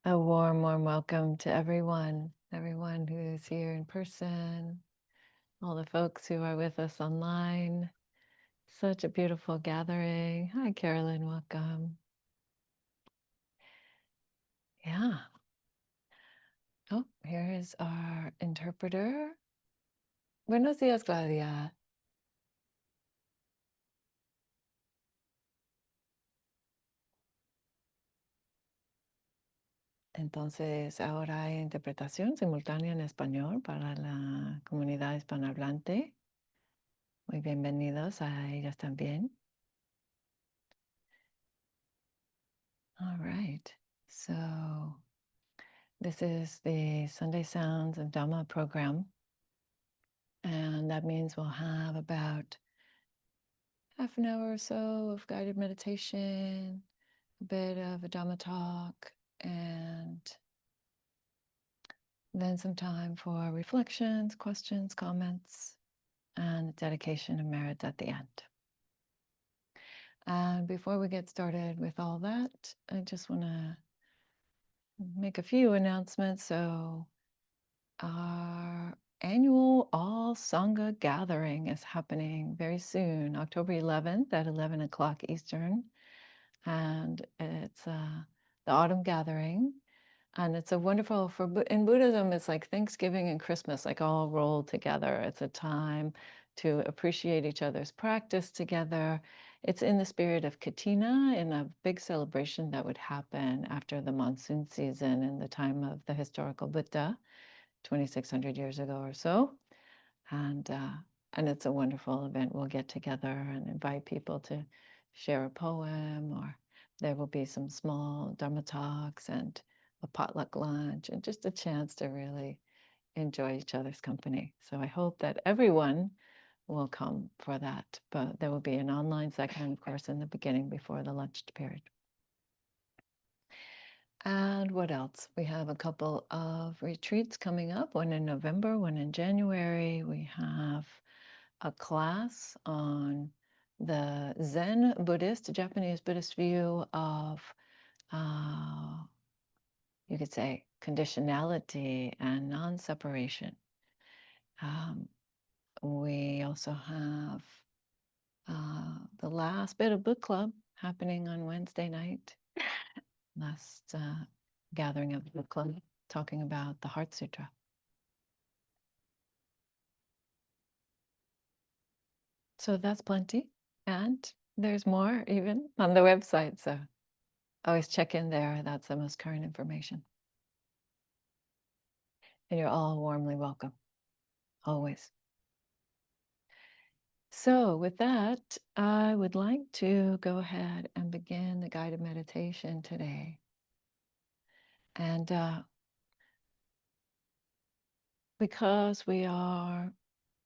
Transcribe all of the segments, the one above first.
A warm welcome to everyone who's here in person, all the folks who are with us online. Such a beautiful gathering. Hi, Carolyn, welcome. Yeah. Oh, here is our interpreter. Buenos días, Claudia. Entonces, ahora hay interpretación simultánea en español para la comunidad hispanohablante. Muy bienvenidos a ellos también. All right. So this is the Sunday Sounds of Dhamma program. And that means we'll have about half an hour or so of guided meditation, a bit of a Dhamma talk, and then some time for reflections, questions, comments, and dedication of merit at the end. And before we get started with all that, I just want to make a few announcements. So our annual All Sangha gathering is happening very soon, October 11th at 11 o'clock Eastern. And it's the autumn gathering. And it's a wonderful, in Buddhism, it's like Thanksgiving and Christmas, like all rolled together. It's a time to appreciate each other's practice together. It's in the spirit of Katina, in a big celebration that would happen after the monsoon season in the time of the historical Buddha, 2,600 years ago or so. And it's a wonderful event. We'll get together and invite people to share a poem, or there will be some small Dharma talks and a potluck lunch and just a chance to really enjoy each other's company. So I hope that everyone will come for that. But there will be an online section, of course, in the beginning before the lunch period. And what else? We have a couple of retreats coming up, one in November, one in January. We have a class on the Zen Buddhist, Japanese Buddhist view of, you could say, conditionality and non-separation. We also have the last bit of book club happening on Wednesday night. Last gathering of the book club, talking about the Heart Sutra. So that's plenty. And there's more even on the website. So always check in there. That's the most current information. And you're all warmly welcome, always. So with that, I would like to go ahead and begin the guided meditation today. And because we are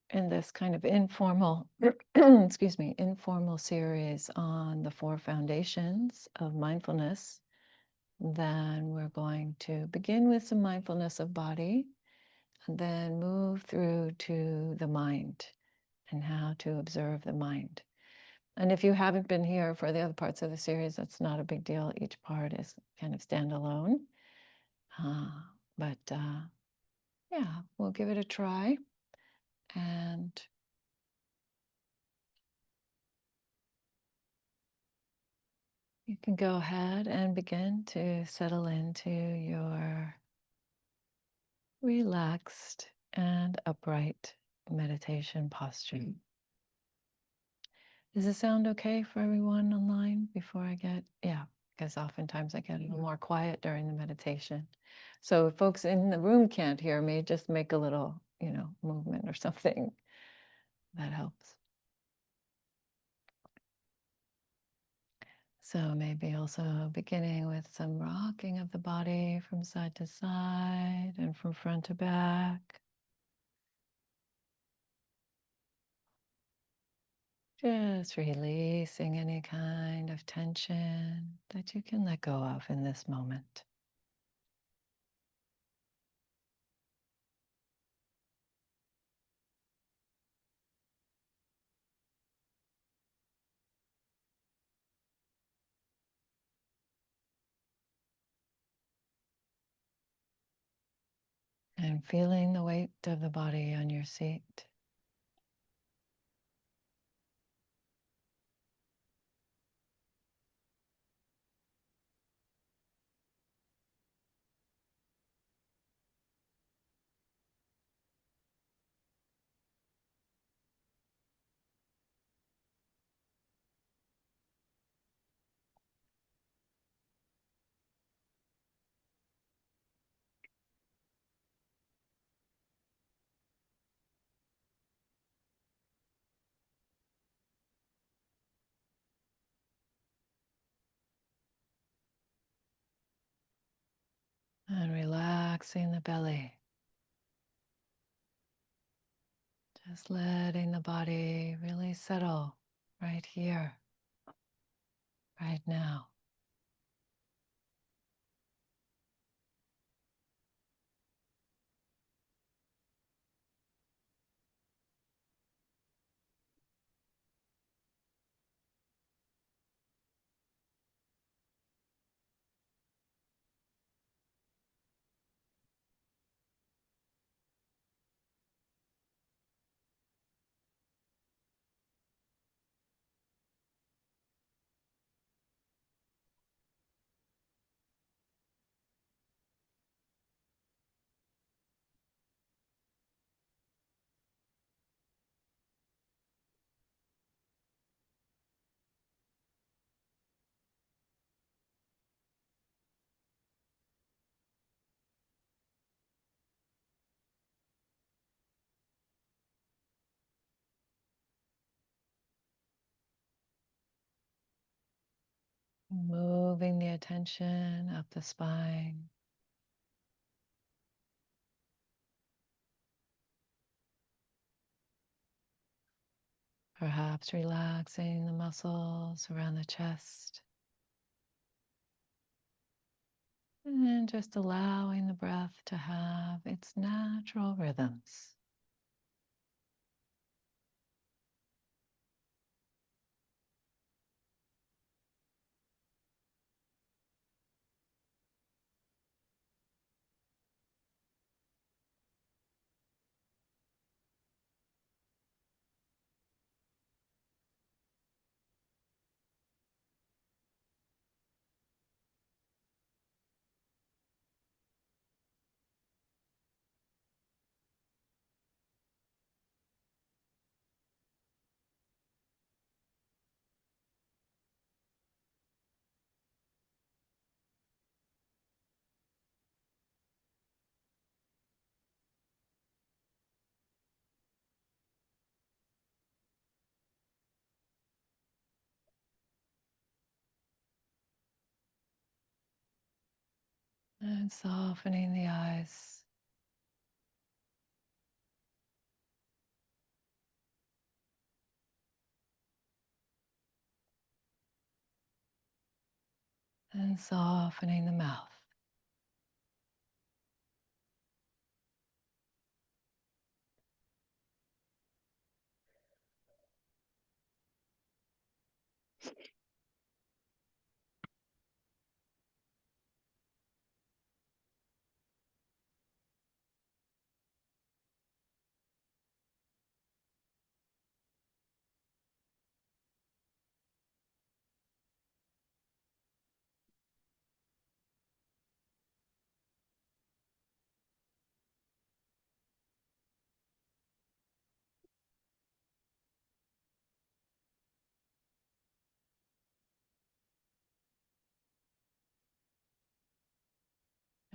in this kind of informal, excuse me, informal series on the 4 foundations of mindfulness, then we're going to begin with some mindfulness of body and then move through to the mind and how to observe the mind. And if you haven't been here for the other parts of the series, that's not a big deal. Each part is kind of standalone. But yeah, we'll give it a try. And you can go ahead and begin to settle into your relaxed and upright meditation posture. Does it sound okay for everyone online before I get, yeah, because oftentimes I get a little more quiet during the meditation. So if folks in the room can't hear me, just make a little, movement or something. That helps. So maybe also beginning with some rocking of the body from side to side and from front to back. Just releasing any kind of tension that you can let go of in this moment. And feeling the weight of the body on your seat. And relaxing the belly. Just letting the body really settle right here, right now. Moving the attention up the spine. Perhaps relaxing the muscles around the chest. And just allowing the breath to have its natural rhythms. And softening the eyes. And softening the mouth.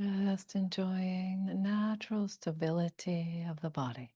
Just enjoying the natural stability of the body.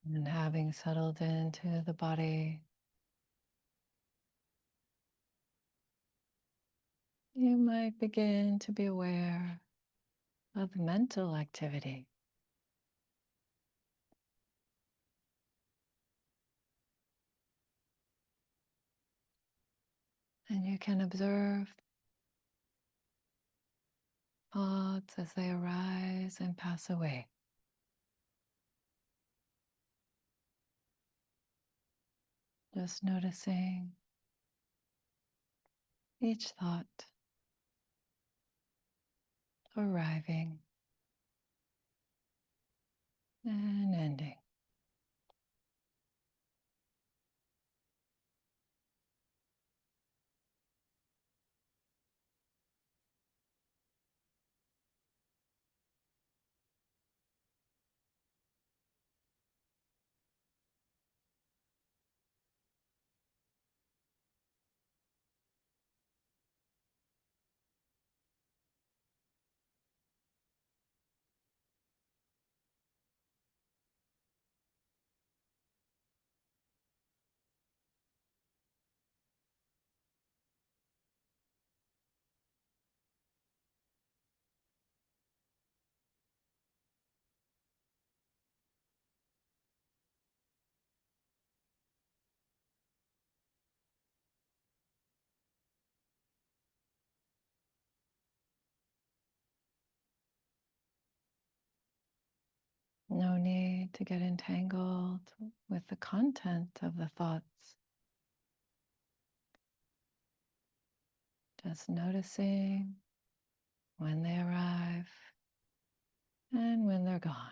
And having settled into the body, you might begin to be aware of mental activity. And you can observe thoughts as they arise and pass away. Just noticing each thought arriving and ending. No need to get entangled with the content of the thoughts. Just noticing when they arrive and when they're gone.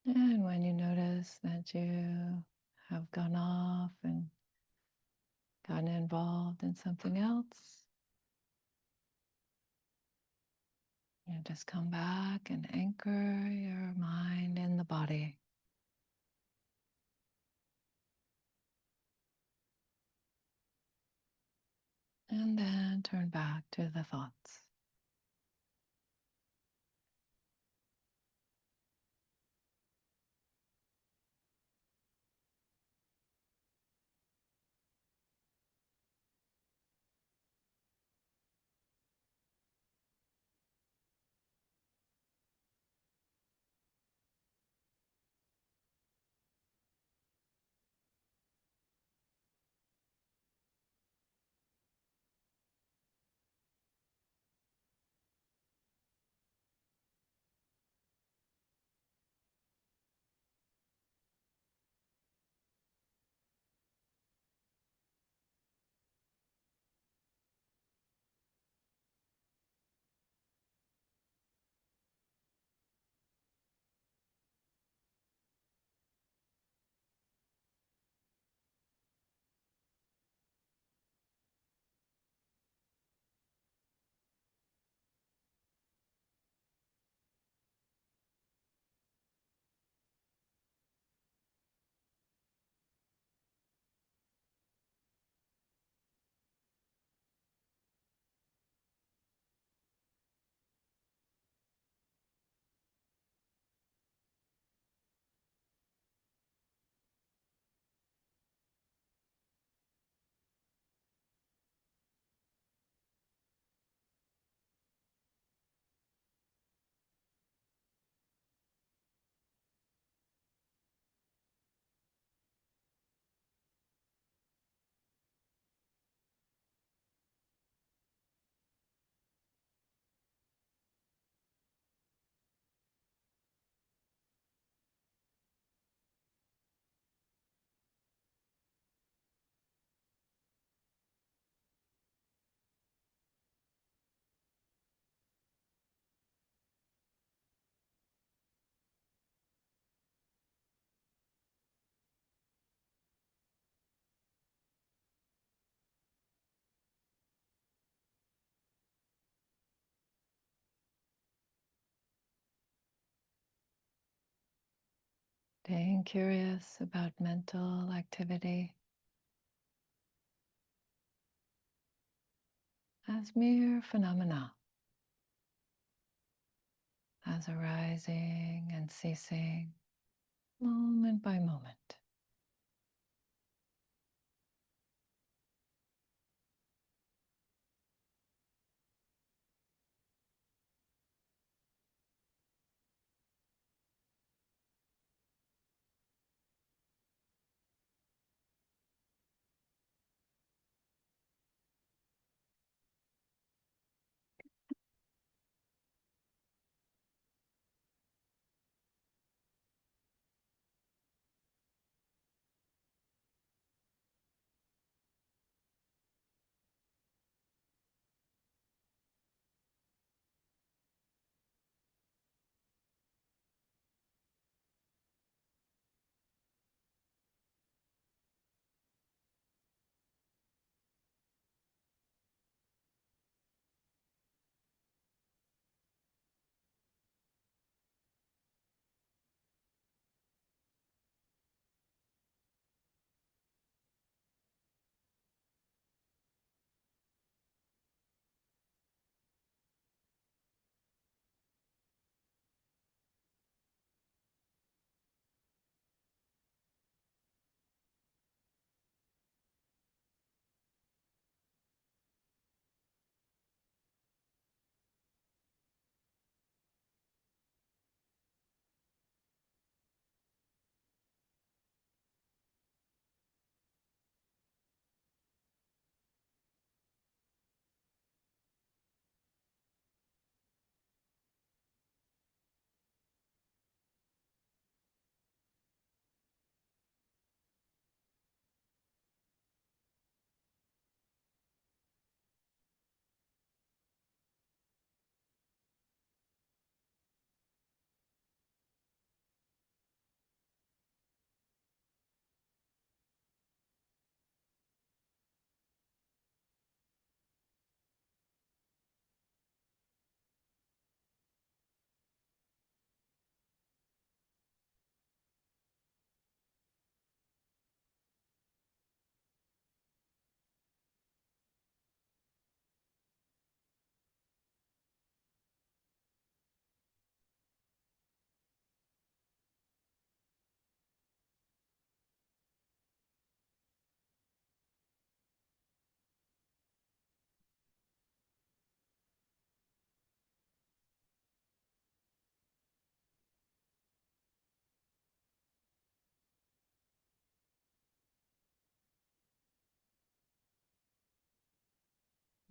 And when you notice that you have gone off and gotten involved in something else, you just come back and anchor your mind in the body. And then turn back to the thoughts. Being curious about mental activity as mere phenomena, as arising and ceasing moment by moment.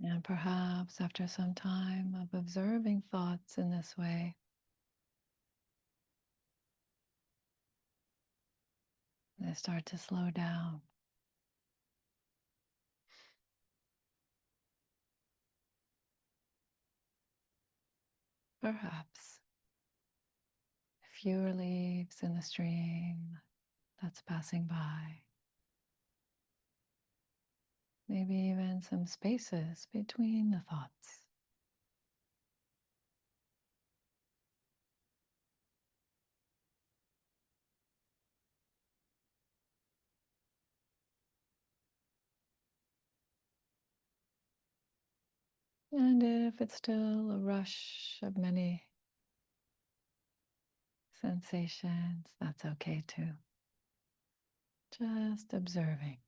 And perhaps after some time of observing thoughts in this way, they start to slow down. Perhaps fewer leaves in the stream that's passing by. Maybe even some spaces between the thoughts. And if it's still a rush of many sensations, that's okay too. Just observing,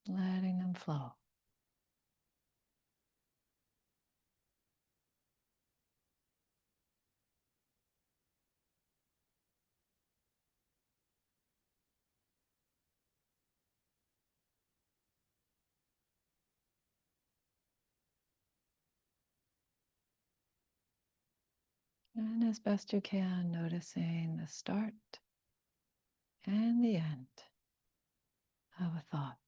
letting them flow. And as best you can, noticing the start and the end of a thought.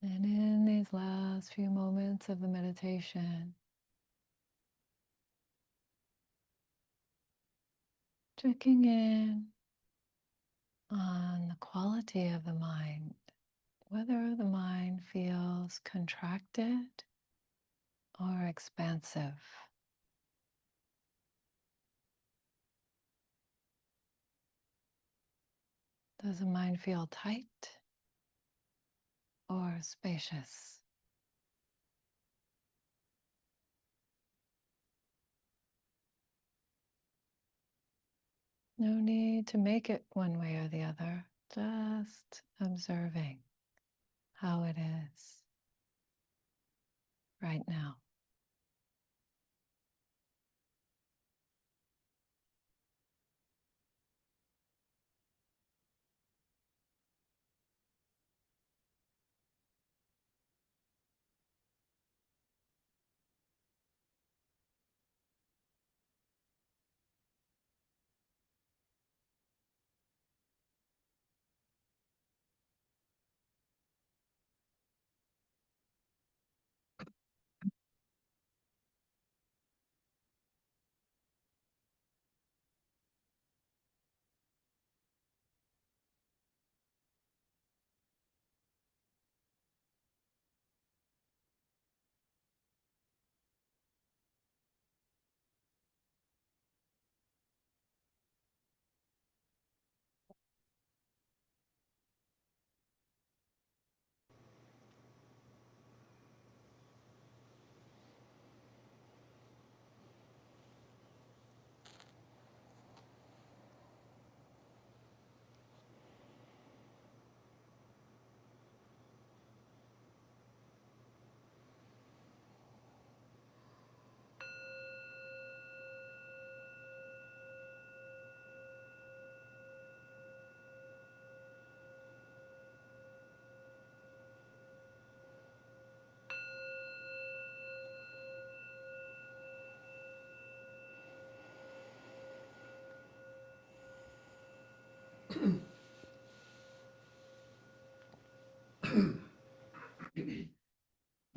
And in these last few moments of the meditation, checking in on the quality of the mind, whether the mind feels contracted or expansive. Does the mind feel tight or spacious? No need to make it one way or the other, just observing how it is right now.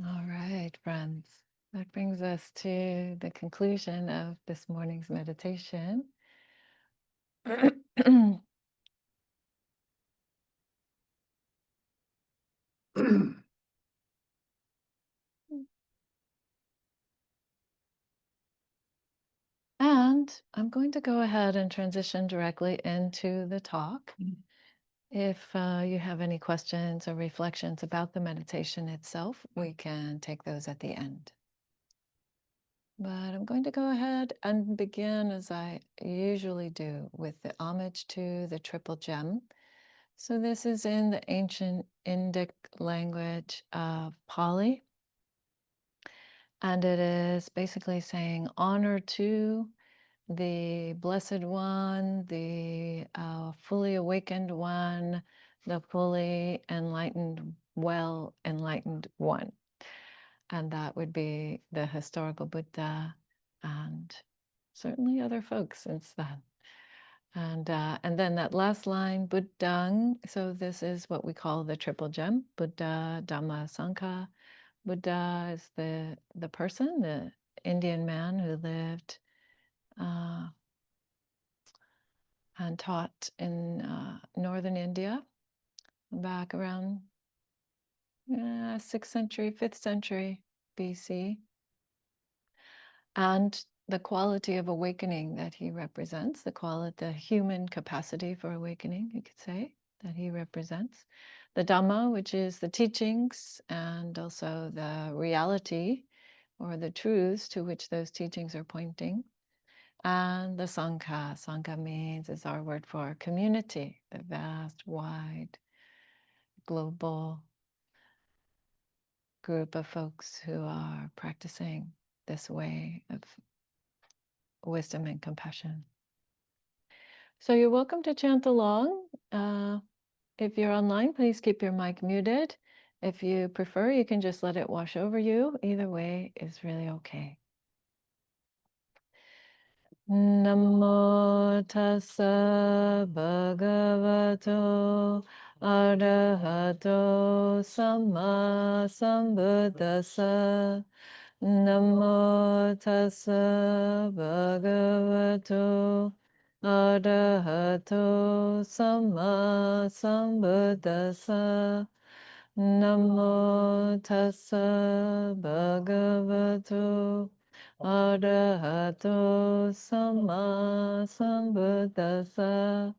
All right, friends. That brings us to the conclusion of this morning's meditation. And I'm going to go ahead and transition directly into the talk. If you have any questions or reflections about the meditation itself, we can take those at the end. But I'm going to go ahead and begin, as I usually do, with the homage to the triple gem. So this is in the ancient Indic language of Pali. And it is basically saying honor to the Blessed One, the fully awakened one, the fully enlightened, well enlightened one. And that would be the historical Buddha and certainly other folks since then. And then that last line, Buddhang. So this is what we call the triple gem, Buddha, Dhamma, Sangha. Buddha is the person, the Indian man who lived and taught in northern India back around 6th century, 5th century BC. And the quality of awakening that he represents, the human capacity for awakening, you could say, that he represents. The Dhamma, which is the teachings and also the reality or the truths to which those teachings are pointing. And the Sangha. Sangha means, is our word for community, the vast, wide, global group of folks who are practicing this way of wisdom and compassion. So you're welcome to chant along. If you're online, please keep your mic muted. If you prefer, you can just let it wash over you. Either way is really okay. Namo tassa bhagavato Arahato Samma Sambuddhassa. Namo tassa bhagavato arahato samma sambuddhassa. Namo tassa bhagavato arahato samma sambuddhassa.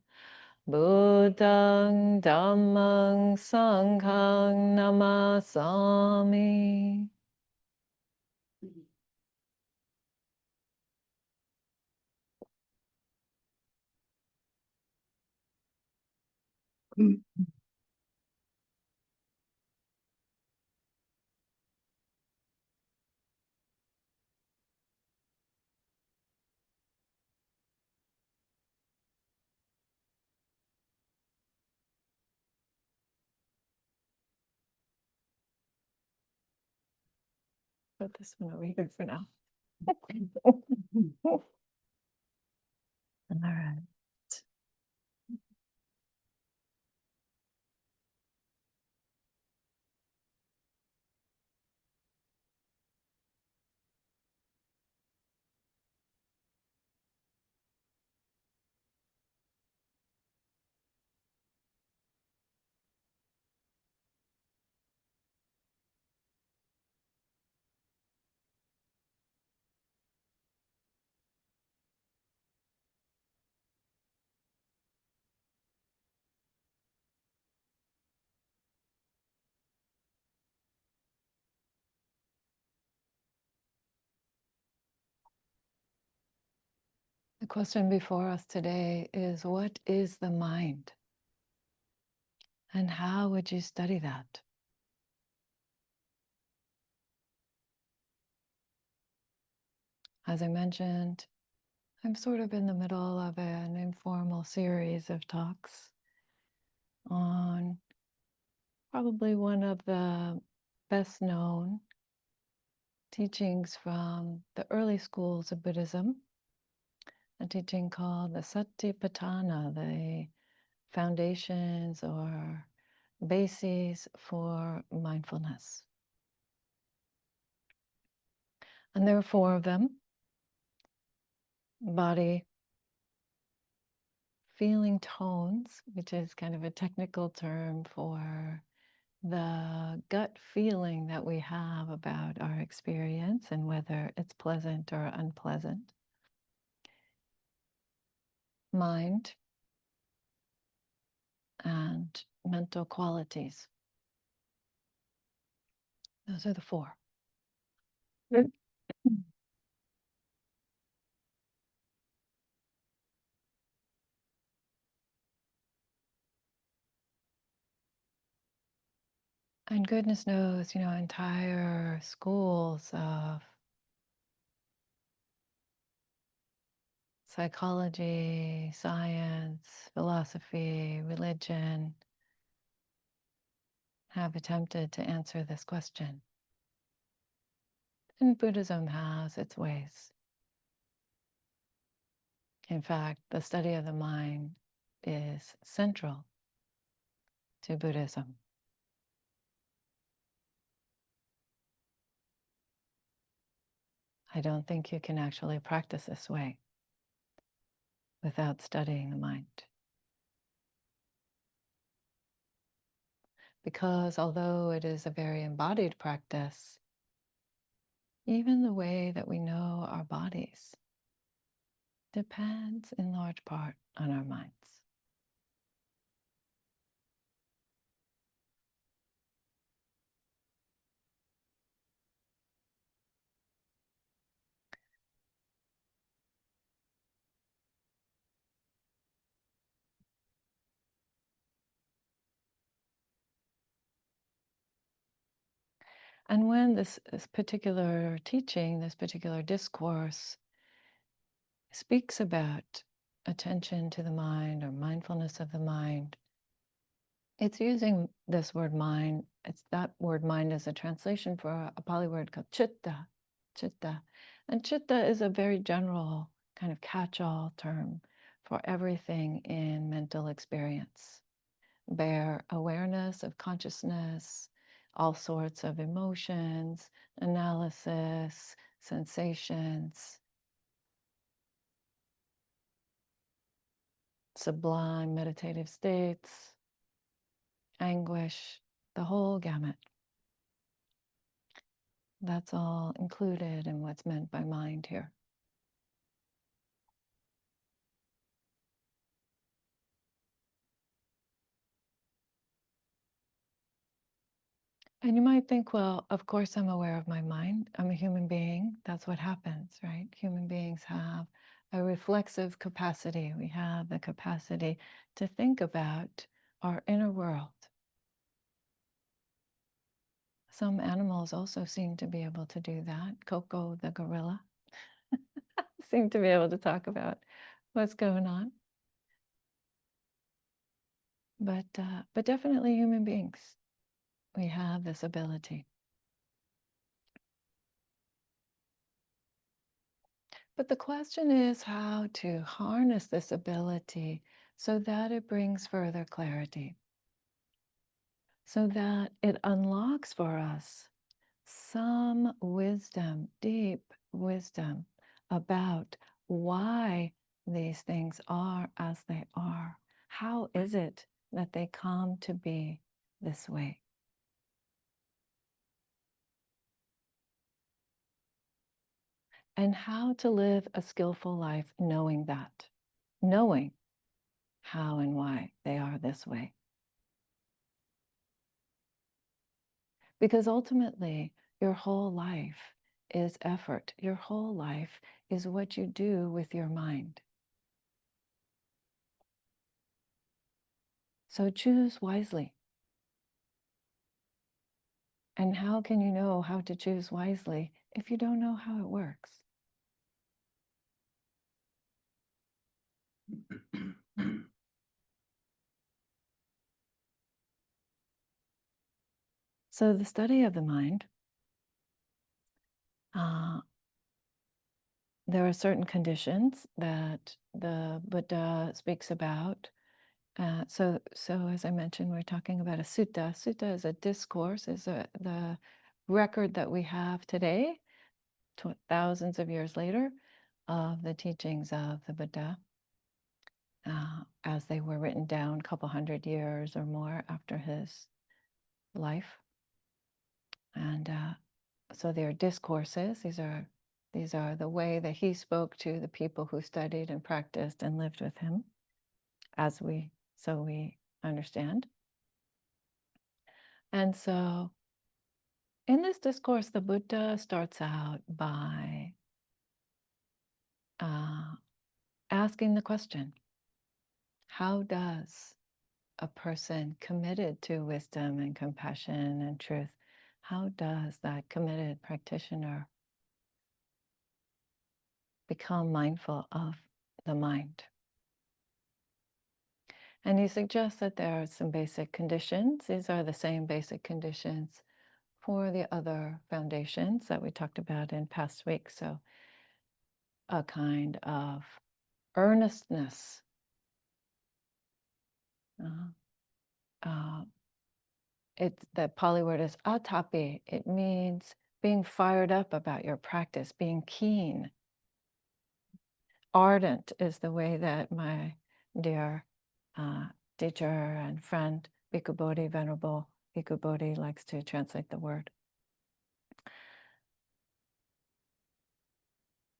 Buddhang dhammang sanghang namasami. Put this one over here for now. All right. The question before us today is, what is the mind? And how would you study that? As I mentioned, I'm sort of in the middle of an informal series of talks on probably one of the best known teachings from the early schools of Buddhism, a teaching called the Satipatthana, the foundations or bases for mindfulness. And there are 4 of them: body, feeling tones, which is kind of a technical term for the gut feeling that we have about our experience and whether it's pleasant or unpleasant. Mind and mental qualities. Those are the 4. And goodness knows, entire schools of psychology, science, philosophy, religion have attempted to answer this question. And Buddhism has its ways. In fact, the study of the mind is central to Buddhism. I don't think you can actually practice this way without studying the mind. Because although it is a very embodied practice, even the way that we know our bodies depends in large part on our minds. And when this particular teaching, this particular discourse speaks about attention to the mind or mindfulness of the mind, it's using this word mind. It's that word mind as a translation for a Pali word called chitta. Chitta. And chitta is a very general kind of catch-all term for everything in mental experience, bare awareness of consciousness, all sorts of emotions, analysis, sensations, sublime meditative states, anguish, the whole gamut. That's all included in what's meant by mind here. And you might think, well, of course I'm aware of my mind. I'm a human being. That's what happens, right? Human beings have a reflexive capacity. We have the capacity to think about our inner world. Some animals also seem to be able to do that. Coco, the gorilla, seemed to be able to talk about what's going on. But definitely human beings, we have this ability. But the question is how to harness this ability so that it brings further clarity, so that it unlocks for us some wisdom, deep wisdom about why these things are as they are. How is it that they come to be this way? And how to live a skillful life knowing that, knowing how and why they are this way. Because ultimately, your whole life is effort. Your whole life is what you do with your mind. So choose wisely. And how can you know how to choose wisely if you don't know how it works? So the study of the mind, there are certain conditions that the Buddha speaks about. So as I mentioned, we're talking about a sutta. Sutta is a discourse, is the record that we have today, thousands of years later, of the teachings of the Buddha, as they were written down a couple hundred years or more after his life. And so they're discourses. These are the way that he spoke to the people who studied and practiced and lived with him, so we understand. And so in this discourse, the Buddha starts out by asking the question, how does a person committed to wisdom and compassion and truth, how does that committed practitioner become mindful of the mind? And he suggests that there are some basic conditions. These are the same basic conditions for the other foundations that we talked about in past weeks. So a kind of earnestness. The Pali word is atapi. It means being fired up about your practice, being keen. Ardent is the way that my dear teacher and friend Bhikkhu Bodhi, Venerable Bhikkhu Bodhi, likes to translate the word.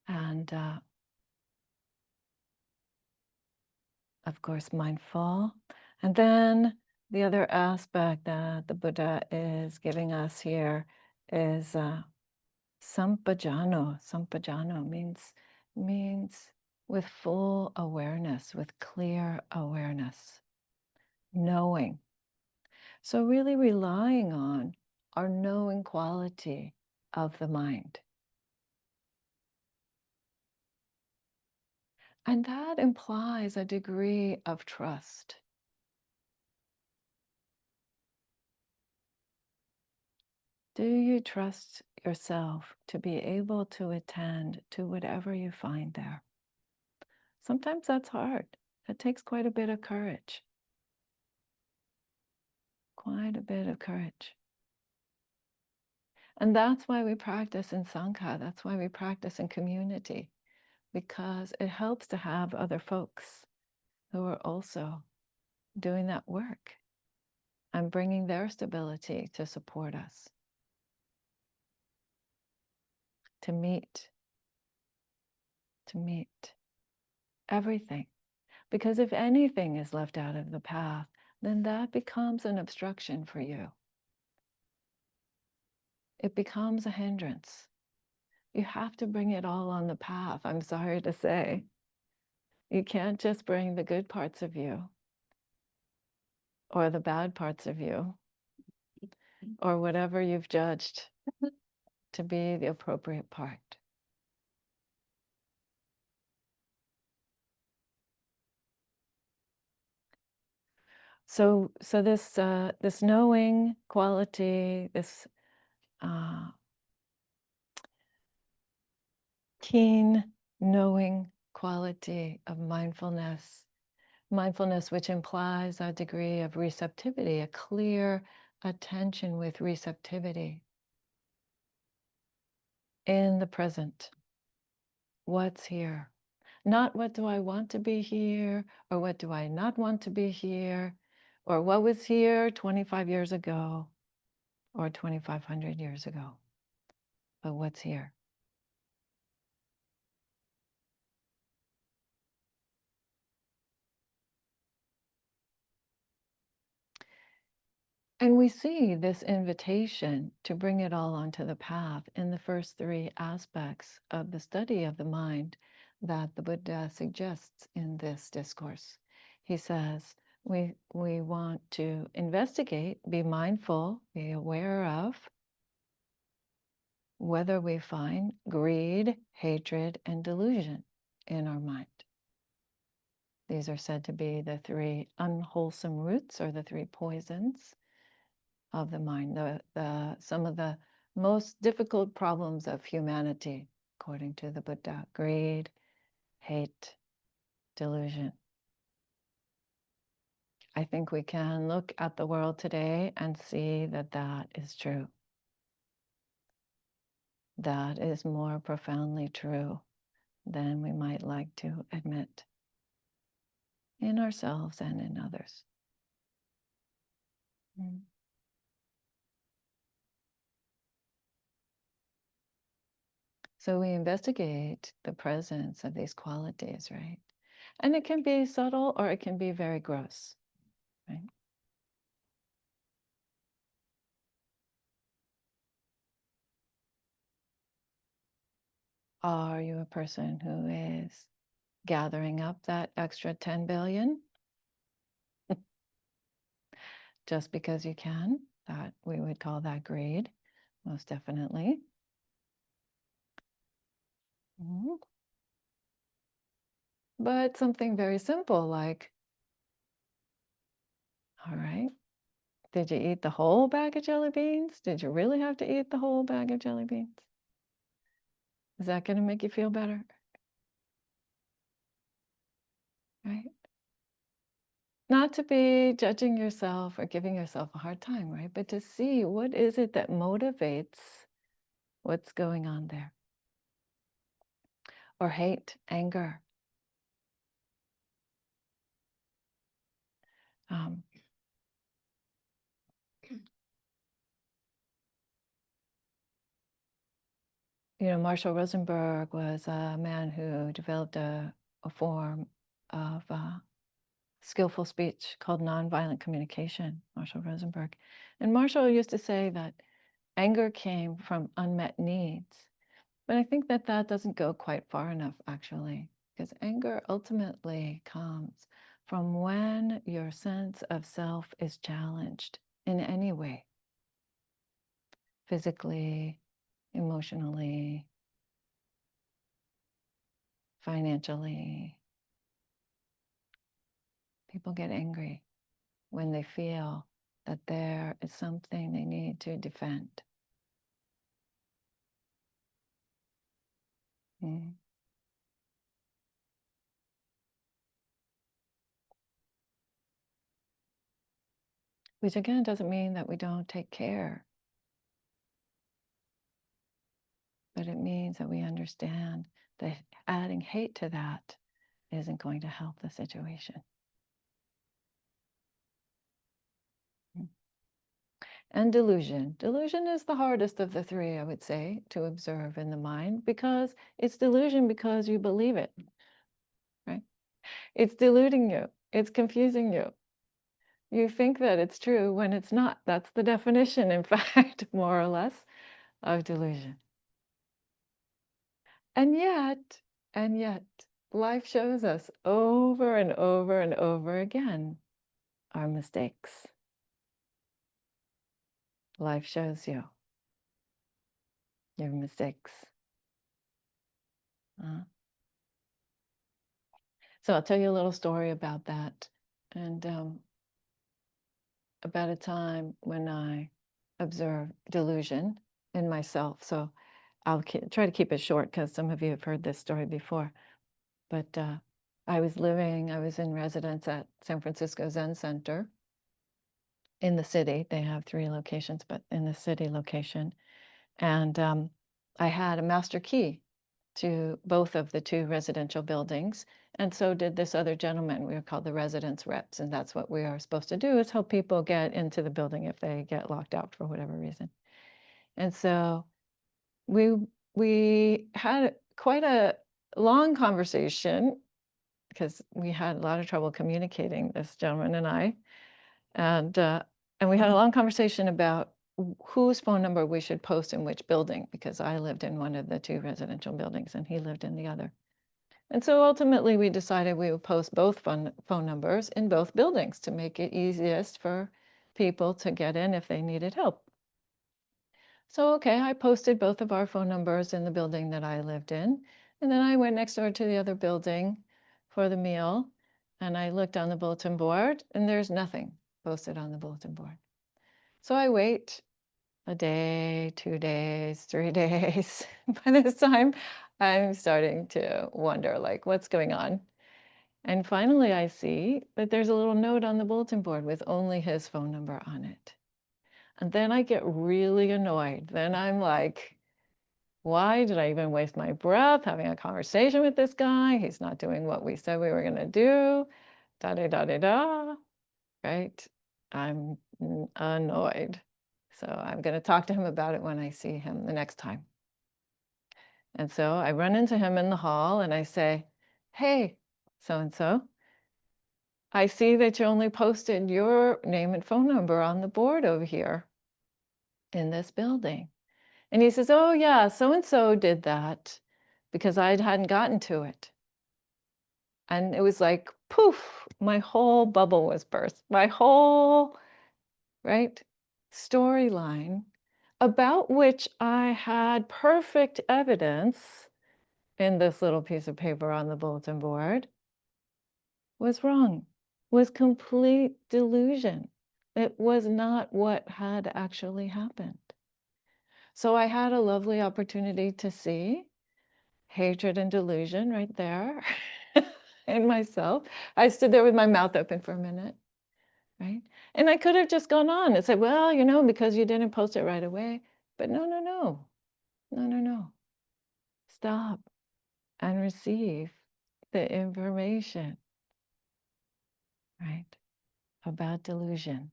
And of course, mindful. And then the other aspect that the Buddha is giving us here is sampajano. Sampajano means with full awareness, with clear awareness, knowing. So really relying on our knowing quality of the mind. And that implies a degree of trust. Do you trust yourself to be able to attend to whatever you find there? Sometimes that's hard. It takes quite a bit of courage. quite a bit of courage. And that's why we practice in Sangha. That's why we practice in community, because it helps to have other folks who are also doing that work and bringing their stability to support us, to meet everything. Because if anything is left out of the path, then that becomes an obstruction for you. It becomes a hindrance. You have to bring it all on the path, I'm sorry to say. You can't just bring the good parts of you or the bad parts of you or whatever you've judged to be the appropriate part. So this knowing quality, this keen knowing quality of mindfulness which implies a degree of receptivity, a clear attention with receptivity in the present. What's here? Not what do I want to be here, or what do I not want to be here, or what was here 25 years ago, or 2,500 years ago, but what's here. And we see this invitation to bring it all onto the path in the first three aspects of the study of the mind that the Buddha suggests in this discourse. He says, we want to investigate, be mindful, be aware of whether we find greed, hatred, and delusion in our mind. These are said to be the three unwholesome roots, or the three poisons of the mind, some of the most difficult problems of humanity, according to the Buddha: greed, hate, delusion. I think we can look at the world today and see that that is true. That is more profoundly true than we might like to admit, in ourselves and in others. So we investigate the presence of these qualities, right? And it can be subtle or it can be very gross, right? Are you a person who is gathering up that extra 10 billion just because you can? That we would call that greed, most definitely. But something very simple like, all right, did you eat the whole bag of jelly beans? Did you really have to eat the whole bag of jelly beans? Is that going to make you feel better? Right? Not to be judging yourself or giving yourself a hard time, right? But to see what is it that motivates what's going on there. Or hate, anger. Marshall Rosenberg was a man who developed a form of skillful speech called nonviolent communication, Marshall Rosenberg. And Marshall used to say that anger came from unmet needs. But I think that that doesn't go quite far enough, actually, because anger ultimately comes from when your sense of self is challenged in any way, physically, emotionally, financially. People get angry when they feel that there is something they need to defend. which again doesn't mean that we don't take care, but it means that we understand that adding hate to that isn't going to help the situation. And delusion. Delusion is the hardest of the three, I would say, to observe in the mind, because it's delusion because you believe it, right? It's deluding you. It's confusing you. You think that it's true when it's not. That's the definition, in fact, more or less, of delusion. And yet, life shows us over and over and over again our mistakes. Life shows you your mistakes. So I'll tell you a little story about that, and about a time when I observed delusion in myself. So I'll try to keep it short because some of you have heard this story before. But I was in residence at San Francisco Zen Center in the city. They have 3 locations, but in the city location. And I had a master key to both of the 2 residential buildings. And so did this other gentleman. We were called the residence reps. And that's what we are supposed to do, is help people get into the building if they get locked out for whatever reason. And so we had quite a long conversation, because we had a lot of trouble communicating, this gentleman and I. And we had a long conversation about whose phone number we should post in which building, because I lived in one of the 2 residential buildings and he lived in the other. And so ultimately we decided we would post both phone numbers in both buildings to make it easiest for people to get in if they needed help. So, okay, I posted both of our phone numbers in the building that I lived in. And then I went next door to the other building for the meal. And I looked on the bulletin board and there's nothing posted on the bulletin board. So I wait a day, 2 days, 3 days. By this time, I'm starting to wonder, like, what's going on? And finally, I see that there's a little note on the bulletin board with only his phone number on it. And then I get really annoyed. Then I'm like, why did I even waste my breath having a conversation with this guy? He's not doing what we said we were going to do. Da da da da da. Right? I'm annoyed. So I'm going to talk to him about it when I see him the next time. And so I run into him in the hall and I say, hey, so-and-so, I see that you only posted your name and phone number on the board over here in this building. And he says, oh yeah, so-and-so did that because I hadn't gotten to it. And it was like, poof, my whole bubble was burst. My whole, right, storyline, about which I had perfect evidence in this little piece of paper on the bulletin board, was wrong, was complete delusion. It was not what had actually happened. So I had a lovely opportunity to see hatred and delusion right there in myself. I stood there with my mouth open for a minute, right? And I could have just gone on and said, well, you know, because you didn't post it right away. But no, no, no, no, no, no. Stop and receive the information, right, about delusion.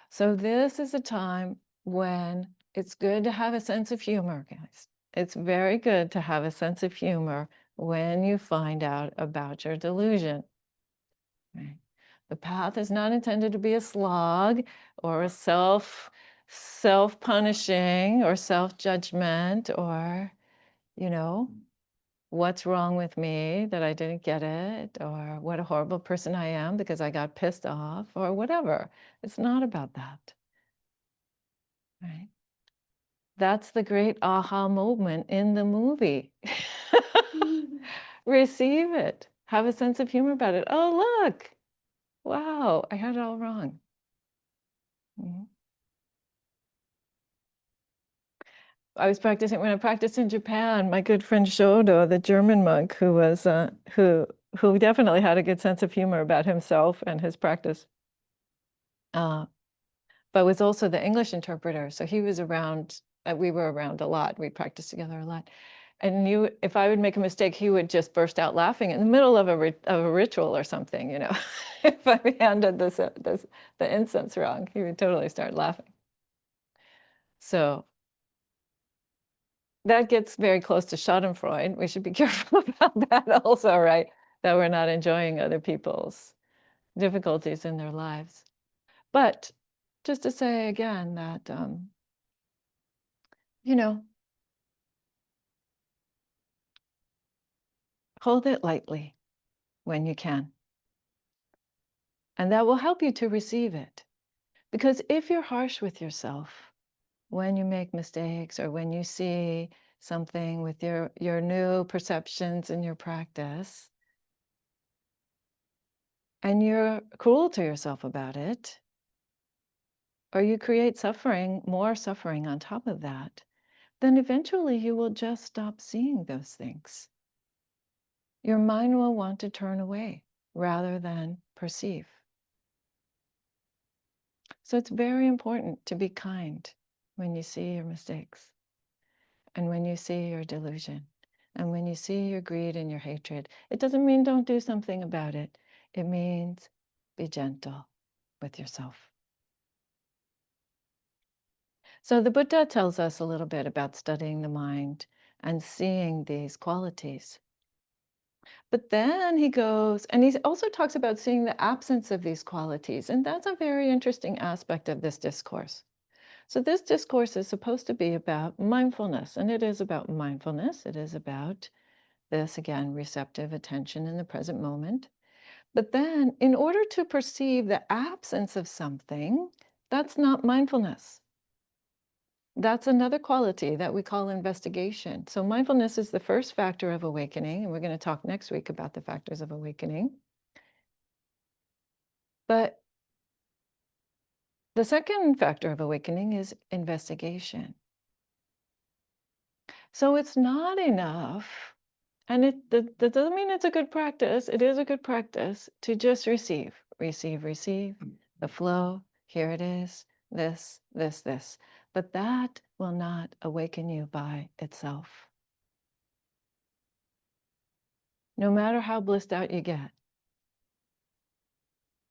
So this is a time when it's good to have a sense of humor, guys. It's very good to have a sense of humor when you find out about your delusion. Right? The path is not intended to be a slog or a self-punishing or self-judgment or, you know, what's wrong with me that I didn't get it, or what a horrible person I am because I got pissed off, or whatever. It's not about that. Right? That's the great aha moment in the movie. Receive it. Have a sense of humor about it. Oh, look. Wow, I had it all wrong. Mhm. When I practiced in Japan, my good friend Shodo, the German monk who who definitely had a good sense of humor about himself and his practice, but was also the English interpreter. So he was around, we were around a lot. We practiced together a lot. And if I would make a mistake, he would just burst out laughing in the middle of a ritual or something, you know. If I handed the incense wrong, he would totally start laughing. So that gets very close to Schadenfreude. We should be careful about that also, right? That we're not enjoying other people's difficulties in their lives. But just to say again that, you know, hold it lightly when you can. And that will help you to receive it. Because if you're harsh with yourself when you make mistakes or when you see something with your new perceptions in your practice, and you're cruel to yourself about it, or you create suffering, more suffering on top of that, then eventually you will just stop seeing those things. Your mind will want to turn away rather than perceive. So it's very important to be kind when you see your mistakes, and when you see your delusion, and when you see your greed and your hatred. It doesn't mean don't do something about it. It means be gentle with yourself. So the Buddha tells us a little bit about studying the mind and seeing these qualities. But then he goes, and he also talks about seeing the absence of these qualities. And that's a very interesting aspect of this discourse. So this discourse is supposed to be about mindfulness, and it is about mindfulness. It is about this, again, receptive attention in the present moment. But then, in order to perceive the absence of something, that's not mindfulness. That's another quality that we call investigation. So mindfulness is the first factor of awakening, and we're going to talk next week about the factors of awakening. But the second factor of awakening is investigation. So it's not enough, and that doesn't mean it's a good practice. It is a good practice to just receive, the flow. Here it is, this, this. But that will not awaken you by itself. No matter how blissed out you get,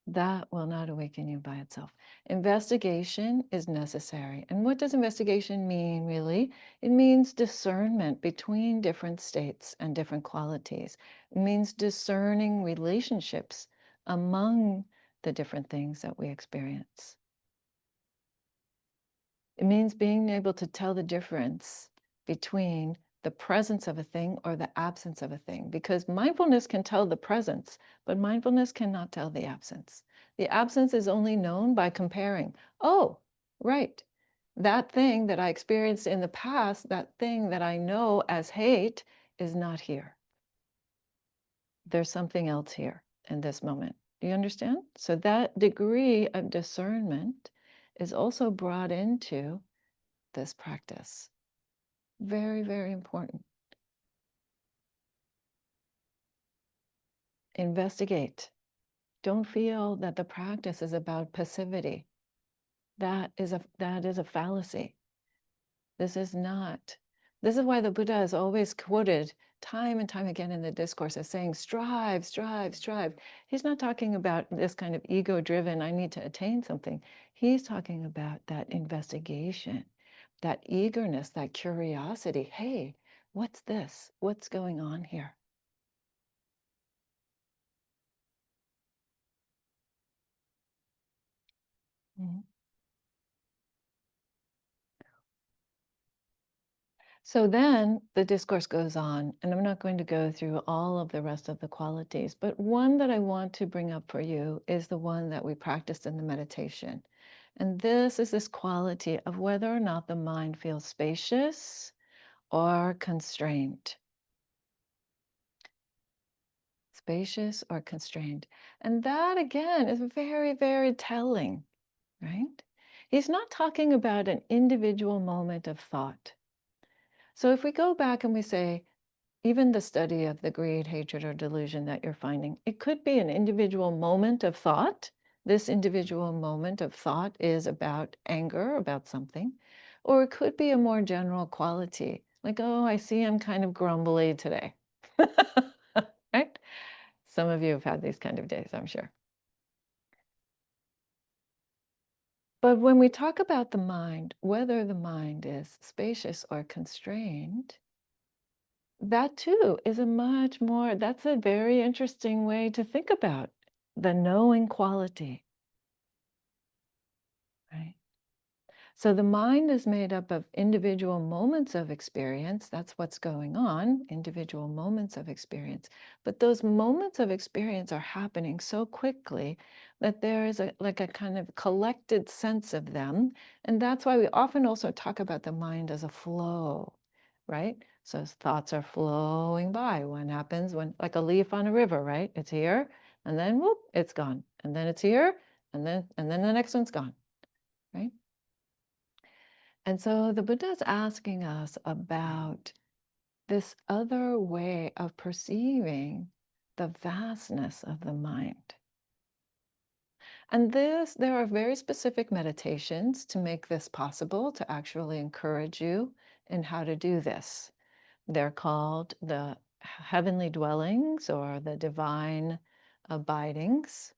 that will not awaken you by itself. Investigation is necessary. And what does investigation mean, really? It means discernment between different states and different qualities. It means discerning relationships among the different things that we experience. It means being able to tell the difference between the presence of a thing or the absence of a thing, because mindfulness can tell the presence, but mindfulness cannot tell the absence. The absence is only known by comparing. Oh, right. That thing that I experienced in the past, that thing that I know as hate, is not here. There's something else here in this moment. Do you understand? So that degree of discernment is also brought into this practice. Very, very important. Investigate. Don't feel that the practice is about passivity. That is a fallacy. This is not. This is why the Buddha is always quoted time and time again in the discourse as saying, strive, strive, strive. He's not talking about this kind of ego-driven, I need to attain something. He's talking about that investigation, that eagerness, that curiosity. Hey, what's this? What's going on here? Mhm. So then the discourse goes on, and I'm not going to go through all of the rest of the qualities, but one that I want to bring up for you is the one that we practiced in the meditation. And this is this quality of whether or not the mind feels spacious or constrained. Spacious or constrained. And that, again, is very, very telling, right? He's not talking about an individual moment of thought. So if we go back and we say, even the study of the greed, hatred, or delusion that you're finding, it could be an individual moment of thought. This individual moment of thought is about anger, about something, or it could be a more general quality, like, oh, I see I'm kind of grumbly today. Right? Some of you have had these kind of days, I'm sure. But when we talk about the mind, whether the mind is spacious or constrained, that too is that's a very interesting way to think about the knowing quality, right? So the mind is made up of individual moments of experience. That's what's going on, individual moments of experience. But those moments of experience are happening so quickly that there is like a kind of collected sense of them. And that's why we often also talk about the mind as a flow, right? So thoughts are flowing by. What happens when, like a leaf on a river, right? It's here, and then whoop, it's gone. And then it's here, and then the next one's gone, right? And so the Buddha is asking us about this other way of perceiving the vastness of the mind. And there are very specific meditations to make this possible, to actually encourage you in how to do this. They're called the heavenly dwellings or the divine abidings.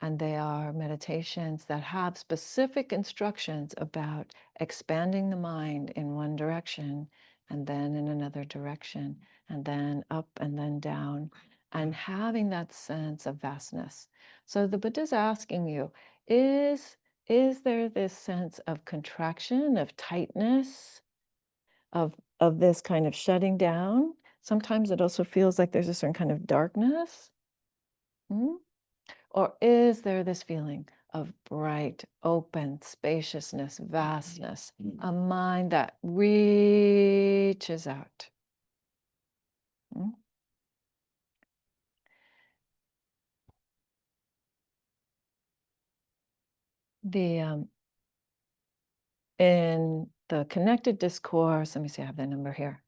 And they are meditations that have specific instructions about expanding the mind in one direction and then in another direction, and then up and then down, and having that sense of vastness. So the Buddha's asking you, is there this sense of contraction, of tightness, of this kind of shutting down? Sometimes it also feels like there's a certain kind of darkness. Hmm? Or is there this feeling of bright, open, spaciousness, vastness, a mind that reaches out? Mm? The in the connected discourse, let me see, I have the number here.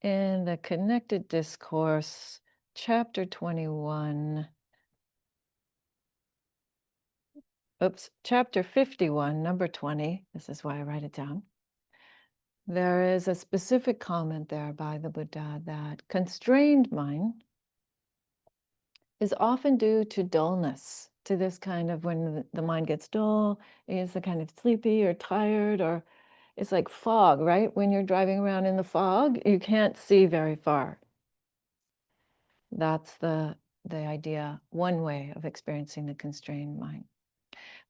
In the connected discourse, chapter 21, chapter 51, number 20, this is why I write it down. There is a specific comment there by the Buddha that constrained mind is often due to dullness, to this kind of when the mind gets dull, is a kind of sleepy or tired, or it's like fog, right? When you're driving around in the fog, you can't see very far. That's the idea, one way of experiencing the constrained mind.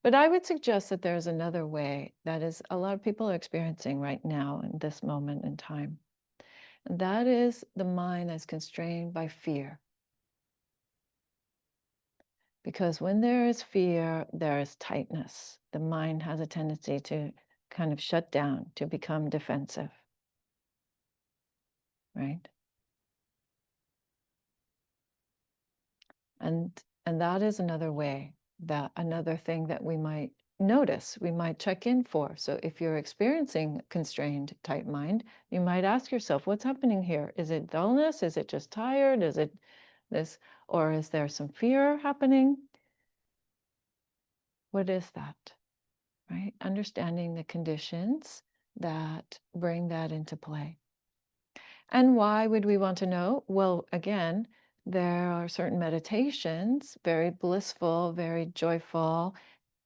But I would suggest that there's another way that is a lot of people are experiencing right now in this moment in time. And that is the mind that's constrained by fear. Because when there is fear, there is tightness. The mind has a tendency to kind of shut down, to become defensive, right? And that is another way, that another thing that we might notice, we might check in for. So if you're experiencing constrained tight mind, you might ask yourself, what's happening here? Is it dullness? Is it just tired? Is it this, or is there some fear happening? What is that? Right? Understanding the conditions that bring that into play. And why would we want to know? Well, again, there are certain meditations, very blissful, very joyful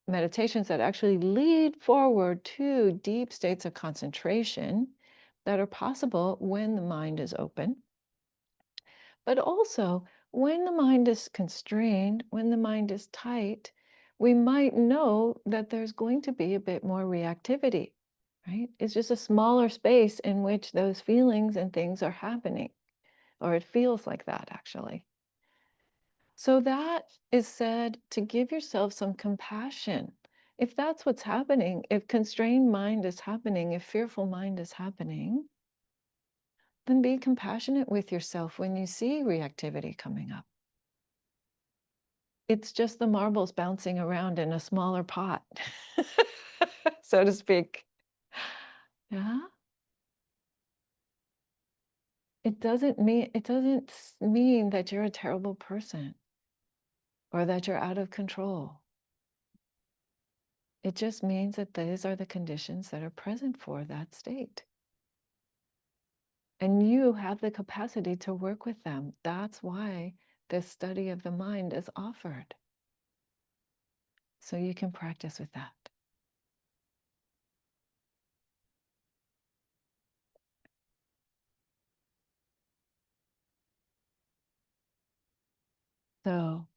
meditations that actually lead forward to deep states of concentration that are possible when the mind is open. But also, when the mind is constrained, when the mind is tight, we might know that there's going to be a bit more reactivity, right? It's just a smaller space in which those feelings and things are happening, or it feels like that actually. So that is said to give yourself some compassion. If that's what's happening, if constrained mind is happening, if fearful mind is happening, then be compassionate with yourself when you see reactivity coming up. It's just the marbles bouncing around in a smaller pot, so to speak. Yeah. It doesn't mean that you're a terrible person or that you're out of control. It just means that these are the conditions that are present for that state. And you have the capacity to work with them. That's why this study of the mind is offered. So you can practice with that. So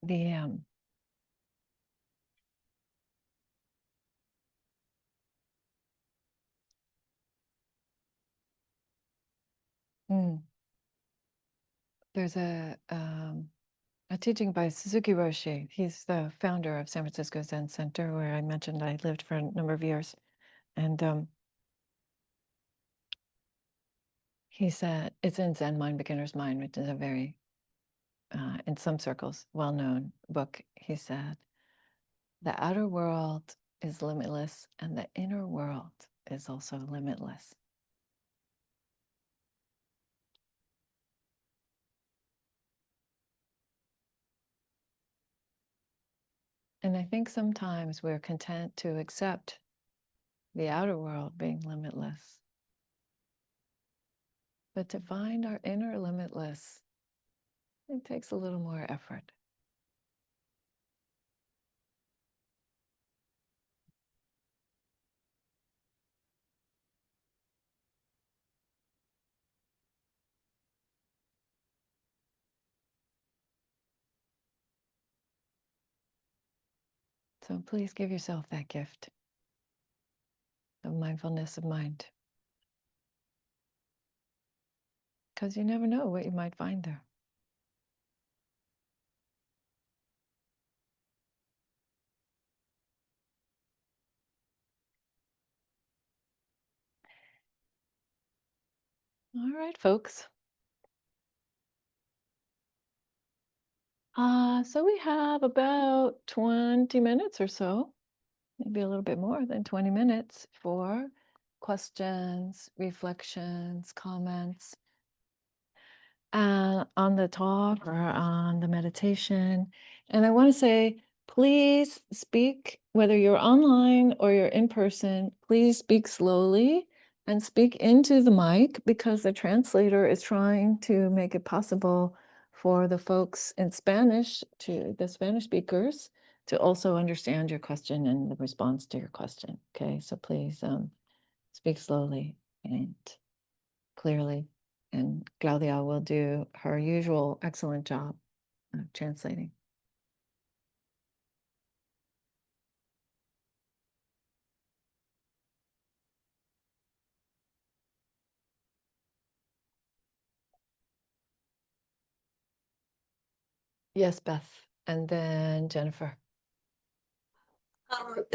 the there's a teaching by Suzuki Roshi. He's the founder of San Francisco Zen Center, where I mentioned I lived for a number of years. And he said, it's in Zen Mind, Beginner's Mind, which is a very, in some circles, well-known book. He said, the outer world is limitless and the inner world is also limitless. And I think sometimes we're content to accept the outer world being limitless. But to find our inner limitless, it takes a little more effort. So please give yourself that gift of mindfulness of mind. Because you never know what you might find there. All right, folks. So we have about 20 minutes or so, maybe a little bit more than 20 minutes for questions, reflections, comments on the talk or on the meditation. And I want to say, please speak, whether you're online or you're in person, please speak slowly and speak into the mic, because the translator is trying to make it possible for the folks in Spanish, to the Spanish speakers, to also understand your question and the response to your question. Okay, so please speak slowly and clearly, and Claudia will do her usual excellent job of translating. Yes, Beth, and then Jennifer.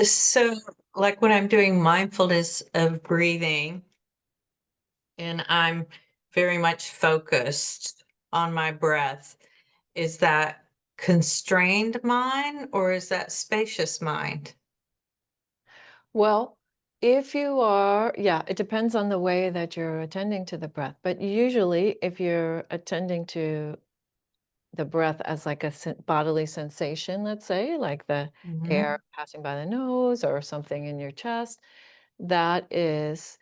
So, like when I'm doing mindfulness of breathing and I'm very much focused on my breath, is that constrained mind or is that spacious mind? Well, if you are, yeah, it depends on the way that you're attending to the breath. But usually, if you're attending to the breath as like a bodily sensation, let's say, like the air passing by the nose or something in your chest, that is,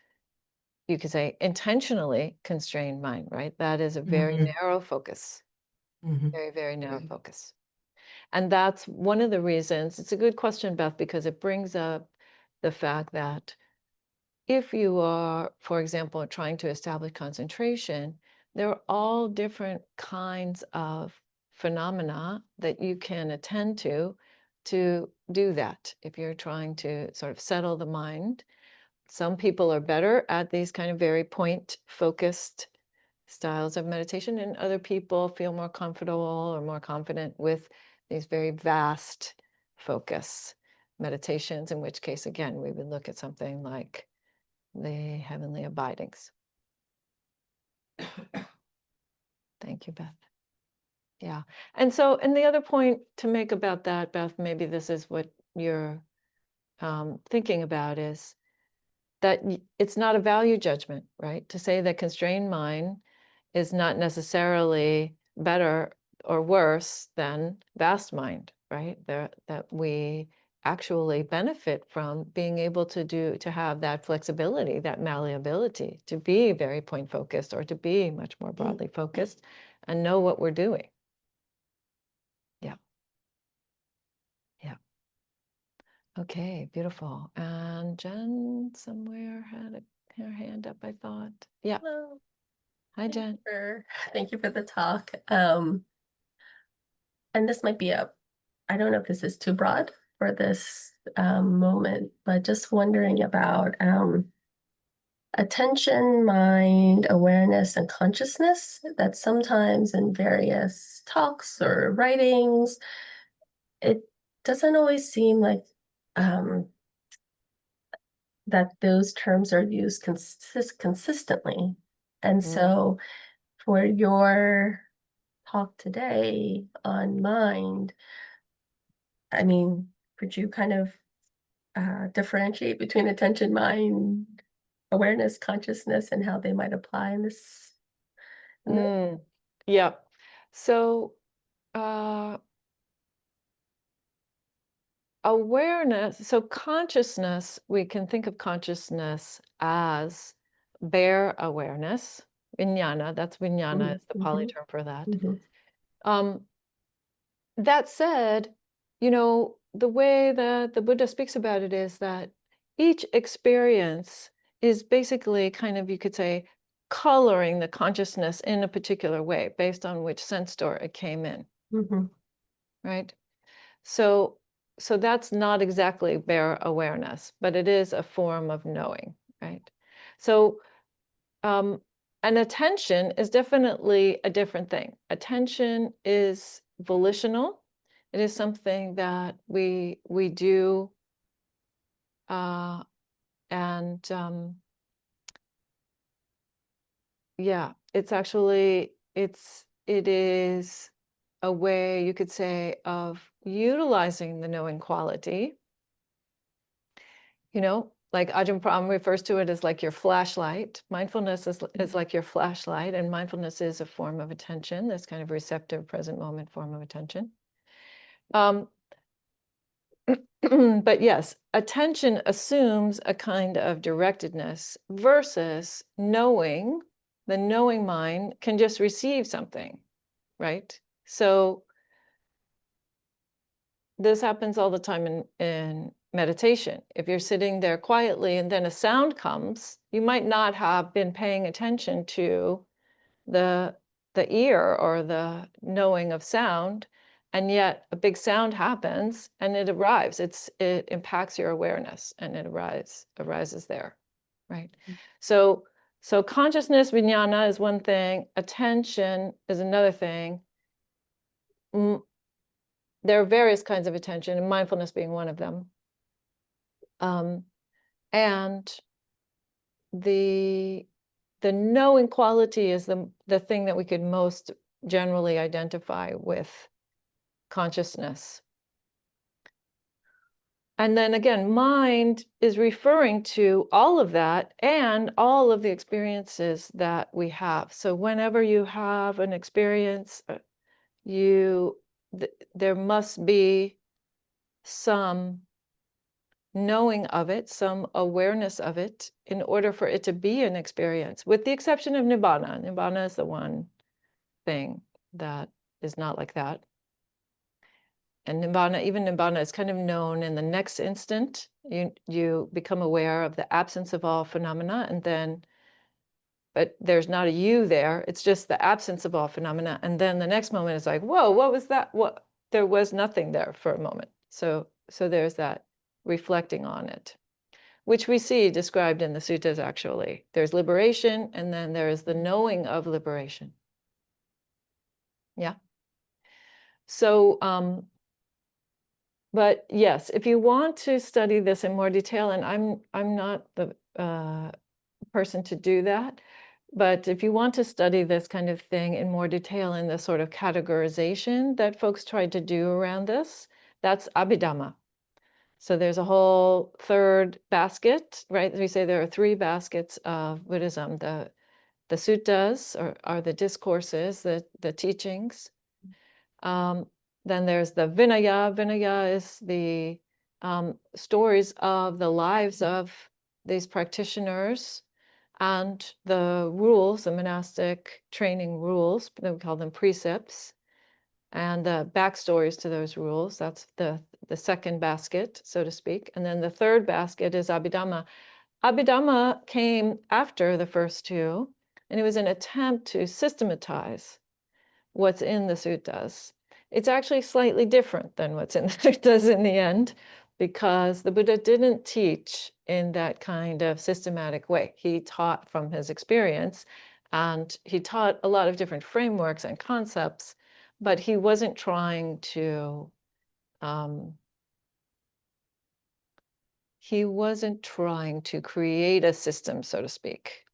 you could say, intentionally constrained mind, right? That is a very narrow focus, very, very narrow focus. And that's one of the reasons, it's a good question, Beth, because it brings up the fact that if you are, for example, trying to establish concentration, there are all different kinds of phenomena that you can attend to do that. If you're trying to sort of settle the mind, some people are better at these kind of very point-focused styles of meditation, and other people feel more comfortable or more confident with these very vast focus meditations, in which case, again, we would look at something like the heavenly abidings. Thank you, Beth. Yeah. And so, and the other point to make about that, Beth, maybe this is what you're thinking about, is that it's not a value judgment, right? To say that constrained mind is not necessarily better or worse than vast mind, right? That we actually benefit from being able to have that flexibility, that malleability, to be very point focused or to be much more broadly focused and know what we're doing. Yeah. Yeah. Okay, beautiful. And Jen somewhere had her hand up, I thought. Yeah. Hello. Hi, Jen. Thank you for the talk. And this might be I don't know if this is too broad for this moment, but just wondering about attention, mind, awareness, and consciousness, that sometimes in various talks or writings, it doesn't always seem like um, that those terms are used consistently. And so for your talk today on mind, I mean, could you kind of differentiate between attention, mind, awareness, consciousness, and how they might apply in this? Yeah. So awareness, so consciousness, we can think of consciousness as bare awareness, vijnana, that's vijnana is the Pali term for that. That said, the way that the Buddha speaks about it is that each experience is basically kind of, you could say, coloring the consciousness in a particular way based on which sense door it came in, right? So that's not exactly bare awareness, but it is a form of knowing, right? So and attention is definitely a different thing. Attention is volitional. It is something that we do, and yeah, it's actually it is a way, you could say, of utilizing the knowing quality. Like Ajahn Brahm refers to it as like your flashlight. Mindfulness is like your flashlight, and mindfulness is a form of attention, this kind of receptive, present moment form of attention. But yes, attention assumes a kind of directedness versus knowing. The knowing mind can just receive something, right? So this happens all the time in meditation. If you're sitting there quietly and then a sound comes, you might not have been paying attention to the ear or the knowing of sound, and yet a big sound happens and it arrives. It impacts your awareness and it arises there, right? So consciousness, vijnana, is one thing. Attention is another thing. There are various kinds of attention, and mindfulness being one of them. And the knowing quality is the thing that we could most generally identify with consciousness. And then again, mind is referring to all of that and all of the experiences that we have. So whenever you have an experience, there must be some knowing of it, some awareness of it, in order for it to be an experience, with the exception of nibbana. Nibbana is the one thing that is not like that. And even nibbana is kind of known in the next instant. You become aware of the absence of all phenomena, but there's not a you there. It's just the absence of all phenomena. And then the next moment is like, whoa, what was that? What? There was nothing there for a moment. So there's that reflecting on it, which we see described in the suttas, actually. There's liberation, and then there is the knowing of liberation. Yeah. So, but yes, if you want to study this in more detail, and I'm not the person to do that, But if you want to study this kind of thing in more detail in the sort of categorization that folks tried to do around this, that's Abhidhamma. So there's a whole third basket, right? We say there are three baskets of Buddhism. The suttas are the discourses, the teachings. Then there's the Vinaya. Vinaya is the stories of the lives of these practitioners and the rules, the monastic training rules, we call them precepts, and the backstories to those rules. That's the second basket, so to speak. And then the third basket is Abhidhamma. Abhidhamma came after the first two, and it was an attempt to systematize what's in the suttas. It's actually slightly different than what's in the suttas in the end, because the Buddha didn't teach in that kind of systematic way. He taught from his experience, and he taught a lot of different frameworks and concepts, but he wasn't trying to create a system, so to speak.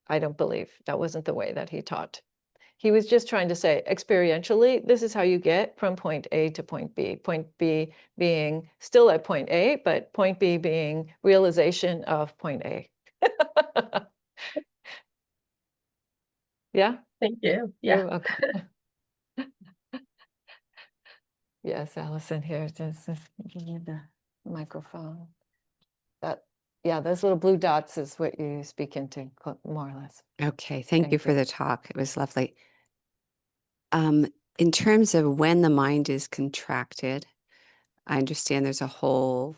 I don't believe that wasn't the way that he taught. He was just trying to say, experientially, this is how you get from point A to point B. Point B being still at point A, but point B being realization of point A. Yeah? Thank you. You're Yeah. welcome. Yes, Allison here. Just give you the microphone. Yeah, those little blue dots is what you speak into, more or less. Okay, thank you Thank for you. the talk. It was lovely. In terms of when the mind is contracted, I understand there's a whole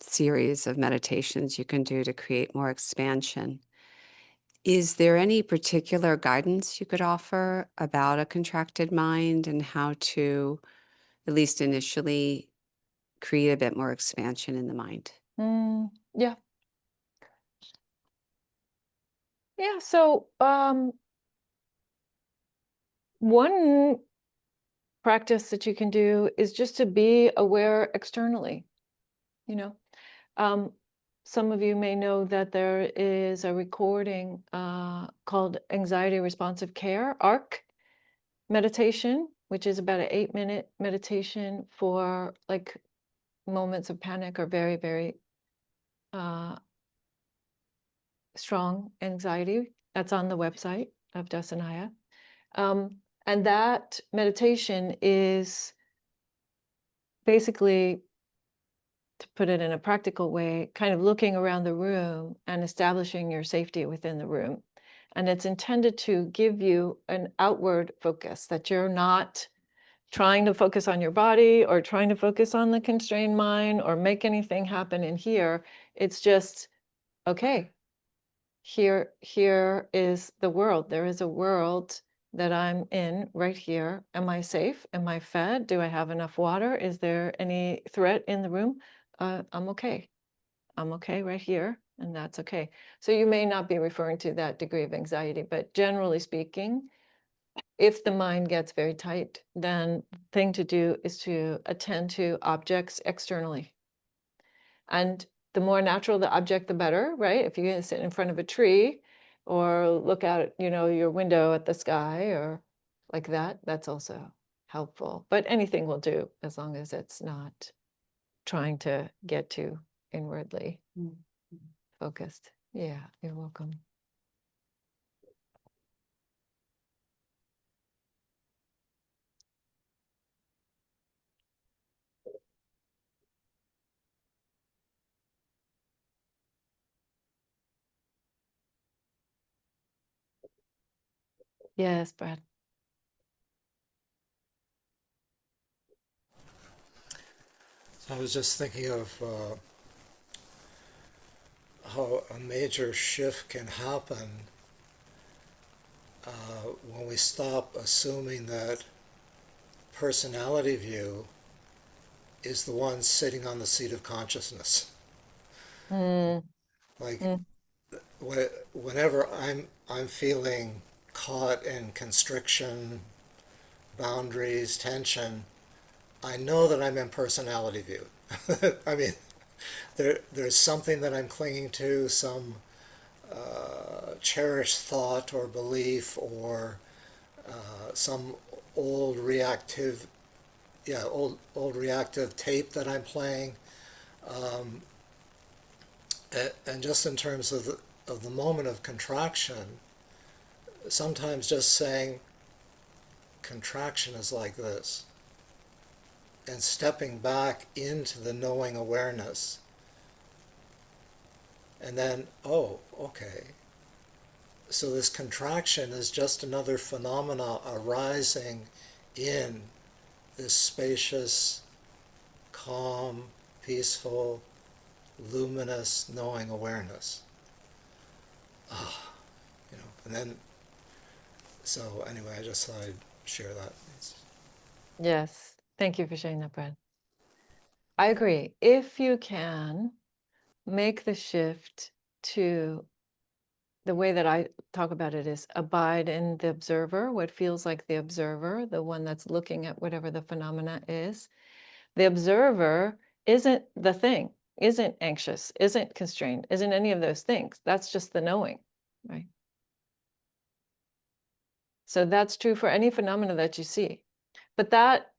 series of meditations you can do to create more expansion. Is there any particular guidance you could offer about a contracted mind and how to, at least initially, create a bit more expansion in the mind? Yeah. Yeah, so one practice that you can do is just to be aware externally. You know, some of you may know that there is a recording called Anxiety Responsive Care, ARC meditation, which is about an 8-minute meditation for like moments of panic or very, very strong anxiety. That's on the website of Dassanaya. And that meditation is basically, to put it in a practical way, kind of looking around the room and establishing your safety within the room. And it's intended to give you an outward focus, that you're not trying to focus on your body or trying to focus on the constrained mind or make anything happen in here. It's just, okay, here is the world. There is a world that I'm in right here. Am I safe? Am I fed? Do I have enough water? Is there any threat in the room? I'm okay. I'm okay right here, and that's okay. So you may not be referring to that degree of anxiety, but generally speaking, if the mind gets very tight, then the thing to do is to attend to objects externally. And the more natural the object, the better, right? If you're going to sit in front of a tree or look out, your window at the sky or like that, that's also helpful. But anything will do as long as it's not trying to get too inwardly focused. Yeah, you're welcome. Yes, Brad. I was just thinking of how a major shift can happen when we stop assuming that personality view is the one sitting on the seat of consciousness. Like whenever I'm feeling caught in constriction, boundaries, tension, I know that I'm in personality view. I mean, there's something that I'm clinging to, some cherished thought or belief or some old reactive tape that I'm playing. And just in terms of the moment of contraction, sometimes just saying contraction is like this, and stepping back into the knowing awareness, and then, oh, okay, so this contraction is just another phenomena arising in this spacious, calm, peaceful, luminous knowing awareness. And then, so anyway, I just thought I'd share that. Yes. Thank you for sharing that, Brad. I agree. If you can make the shift to the way that I talk about it is abide in the observer, what feels like the observer, the one that's looking at whatever the phenomena is. The observer isn't the thing, isn't anxious, isn't constrained, isn't any of those things. That's just the knowing, right? So that's true for any phenomena that you see. But that,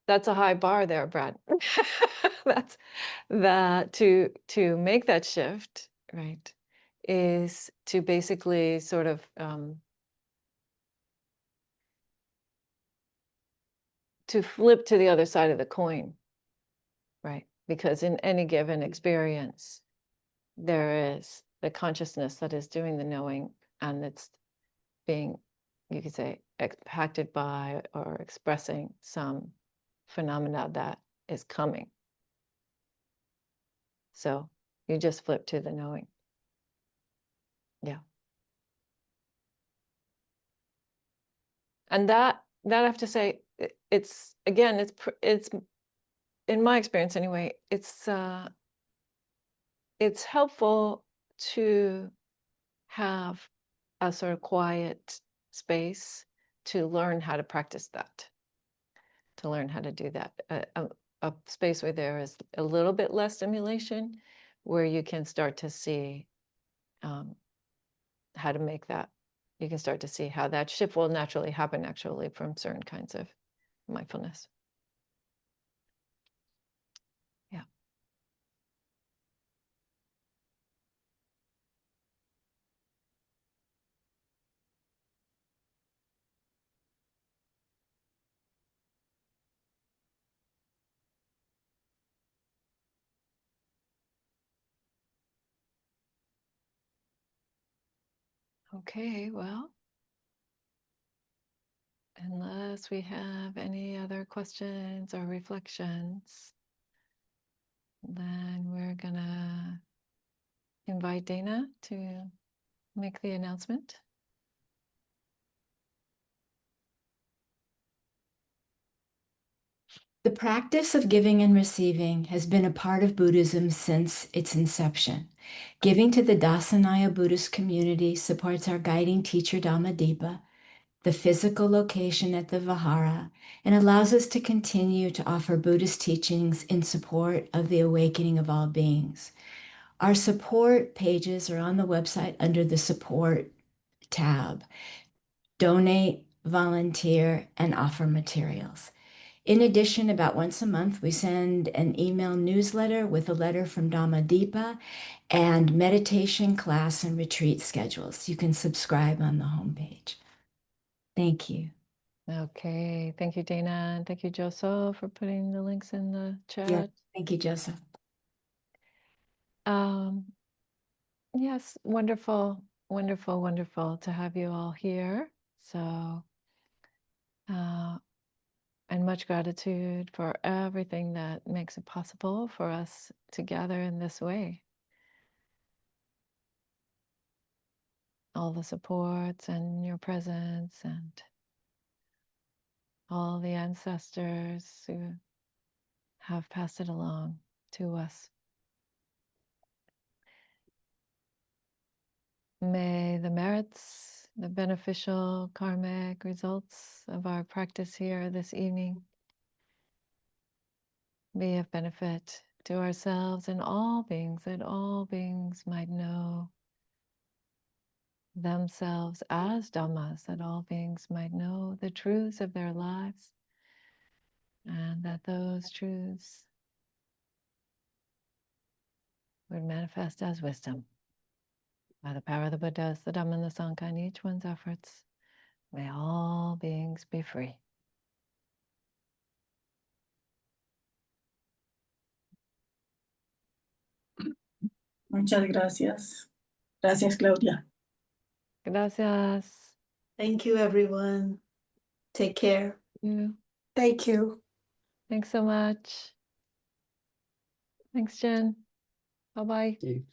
that's a high bar there, Brad. That's that to make that shift, right, is to basically sort of to flip to the other side of the coin, right? Because in any given experience, there is the consciousness that is doing the knowing, and it's being, you could say, impacted by or expressing some phenomena that is coming. So you just flip to the knowing. Yeah. And that I have to say, it's again, it's in my experience anyway, it's helpful to have a sort of quiet space to learn how to practice that, to learn how to do that. A space where there is a little bit less stimulation, where you can start to see how to make that. You can start to see how that shift will naturally happen actually from certain kinds of mindfulness. Yeah. Okay, well, unless we have any other questions or reflections, then we're gonna invite Dana to make the announcement. The practice of giving and receiving has been a part of Buddhism since its inception. Giving to the Dassanaya Buddhist Community supports our guiding teacher Dhammadīpā, the physical location at the vihara, and allows us to continue to offer Buddhist teachings in support of the awakening of all beings. Our support pages are on the website under the support tab. Donate, volunteer, and offer materials. In addition, about once a month, we send an email newsletter with a letter from Dhammadīpā and meditation class and retreat schedules. You can subscribe on the homepage. Thank you. Okay, thank you, Dana, and thank you, Joseph, for putting the links in the chat. Yeah, thank you, Joseph. Yes, wonderful, wonderful, wonderful to have you all here. So, and much gratitude for everything that makes it possible for us to gather in this way. All the supports and your presence and all the ancestors who have passed it along to us. May the merits, the beneficial karmic results of our practice here this evening be of benefit to ourselves and all beings, that all beings might know themselves as Dhammas, that all beings might know the truths of their lives, and that those truths would manifest as wisdom. By the power of the Buddhas, the Dhamma, and the Sangha, and each one's efforts, may all beings be free. Muchas gracias. Gracias, Claudia. Gracias. Thank you, everyone. Take care. You. Thank you. Thanks so much. Thanks, Jen. Bye-bye. Okay.